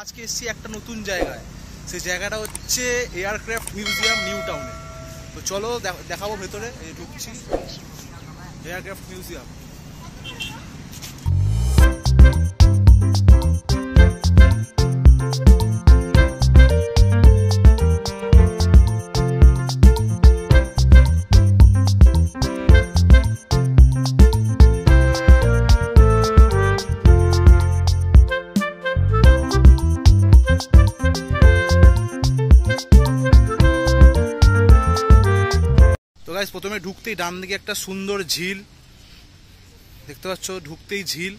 আজকে এসেছি একটা নতুন জায়গায়, সেই জায়গাটা হচ্ছে এয়ারক্রাফট মিউজিয়াম নিউ টাউনে। তো চলো দেখাবো ভেতরে, এই ঢুকছি এয়ারক্রাফট মিউজিয়াম। প্রথমে ঢুকতেই ডান দিকে একটা সুন্দর ঝিল দেখতে পাচ্ছ, ঢুকতেই ঝিল।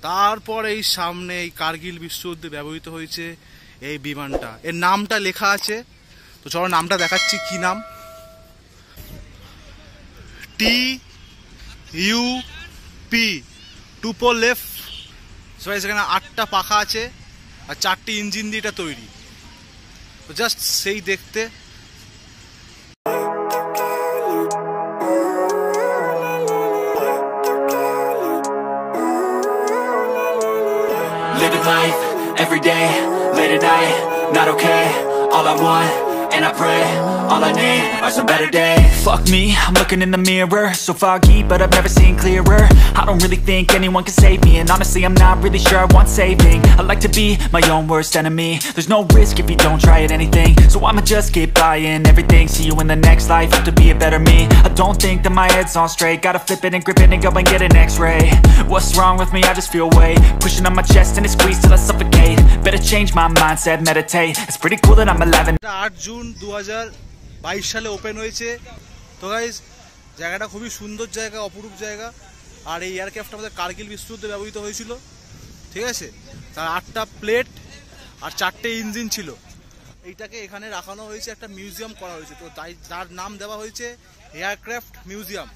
তারপর এই সামনে এই কার্গিল বিশ্বযুদ্ধে ব্যবহৃত হয়েছে এই বিমানটা, এর নামটা লেখা আছে। তো চলো নামটা দেখাচ্ছি, কি নাম, TUP টুপোলেভ। সেখানে 8টা পাখা আছে আর 4টি ইঞ্জিন দিয়ে এটা তৈরি। তো জাস্ট সেই দেখতে। Living life, every day, late at night, not okay. All I want, and I pray, all I need are some better days. Fuck me, I'm looking in the mirror, so foggy, but I've never seen clearer. I don't really think anyone can save me, and honestly I'm not really sure I want saving. I like to be my own worst enemy. There's no risk if you don't try at anything, so I'ma just keep buying everything. See you in the next life, have to be a better me. I don't think that my head's on straight, gotta flip it and grip it and go and get an x-ray. What's wrong with me? I just feel weight pushing on my chest and it squeezes till I suffocate. Better change my mindset, meditate. It's pretty cool that I'm alive and 8 June 2022 সালে open হয়েছে। তো guys জায়গাটা খুবই সুন্দর জায়গা, অপরূপ জায়গা। আর এই এয়ারক্রাফট আমাদের কার্গিল বিশ্বযুদ্ধে ব্যবহৃত হয়েছিল, ঠিক আছে। তার 8টা প্লেট আর 4টে ইঞ্জিন ছিল। এইটাকে এখানে রাখানো হয়েছে, একটা মিউজিয়াম করা হয়েছে। তো তাই তার নাম দেওয়া হয়েছে এয়ারক্রাফট মিউজিয়াম।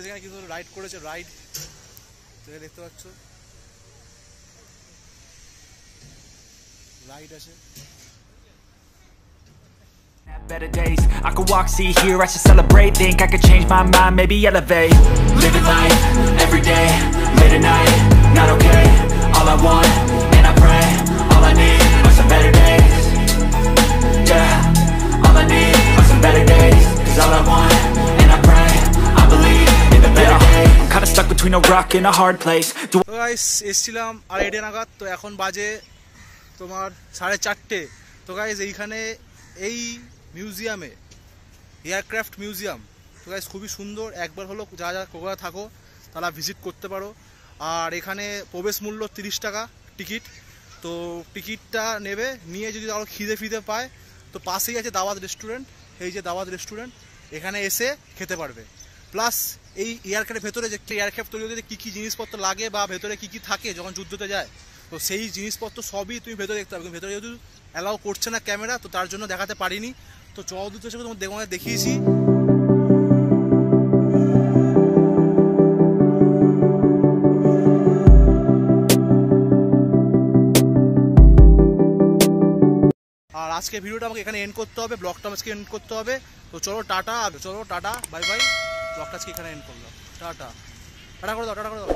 এখানে কিন্তু রাইড করেছে, রাইড দেখতে পাচ্ছ, রাইড আছে। better days. I could walk, see, hear, I should celebrate. Think I could change my mind, maybe elevate. Living life, every day, late at night, not okay. All I want, and I pray, all I need are some better days. Yeah, all I need are some better days. Cause all I want, and I pray, I believe in the better days. I'm kinda stuck between a rock and a hard place. তো guys এসছিলাম 2:30 নাগাদ, তো এখন বাজে তোমার 4:30। তো guys এইখানে এই মিউজিয়ামে, এয়ারক্রাফট মিউজিয়াম, তো গাইস খুবই সুন্দর। একবার হলো যারা কলকাতা থাকো তারা ভিজিট করতে পারো। আর এখানে প্রবেশ মূল্য 30 টাকা টিকিট। তো টিকিটটা নেবে, নিয়ে যদি আরও খিদে ফিদে পায় তো পাশেই আছে দাওয়াত রেস্টুরেন্ট। এই যে দাওয়াত রেস্টুরেন্ট, এখানে এসে খেতে পারবে। প্লাস এই এয়ারক্রাফটের ভেতরে যে এয়ারক্রাফট তৈরি হতে কী কী জিনিসপত্র লাগে বা ভেতরে কী কী থাকে যখন যুদ্ধতে যায়, তো সেই জিনিসপত্র সবই তুমি ভেতরে দেখতে পাবে। ভেতরে যেহেতু অ্যালাউ করছে না ক্যামেরা, তো তার জন্য দেখাতে পারিনি। তো চৌদ্দ হিসেবে তোমার দেখিয়েছি। আর আজকে ভিডিওটা আমাকে এখানে এন্ড করতে হবে, ব্লগটা আজকে এন্ড করতে হবে। তো চলো টাটা, বাই বাই। ব্লগটা আজকে এখানে এন্ড করলাম। টাটা, টাটা করে দাও, টাটা করে দাও।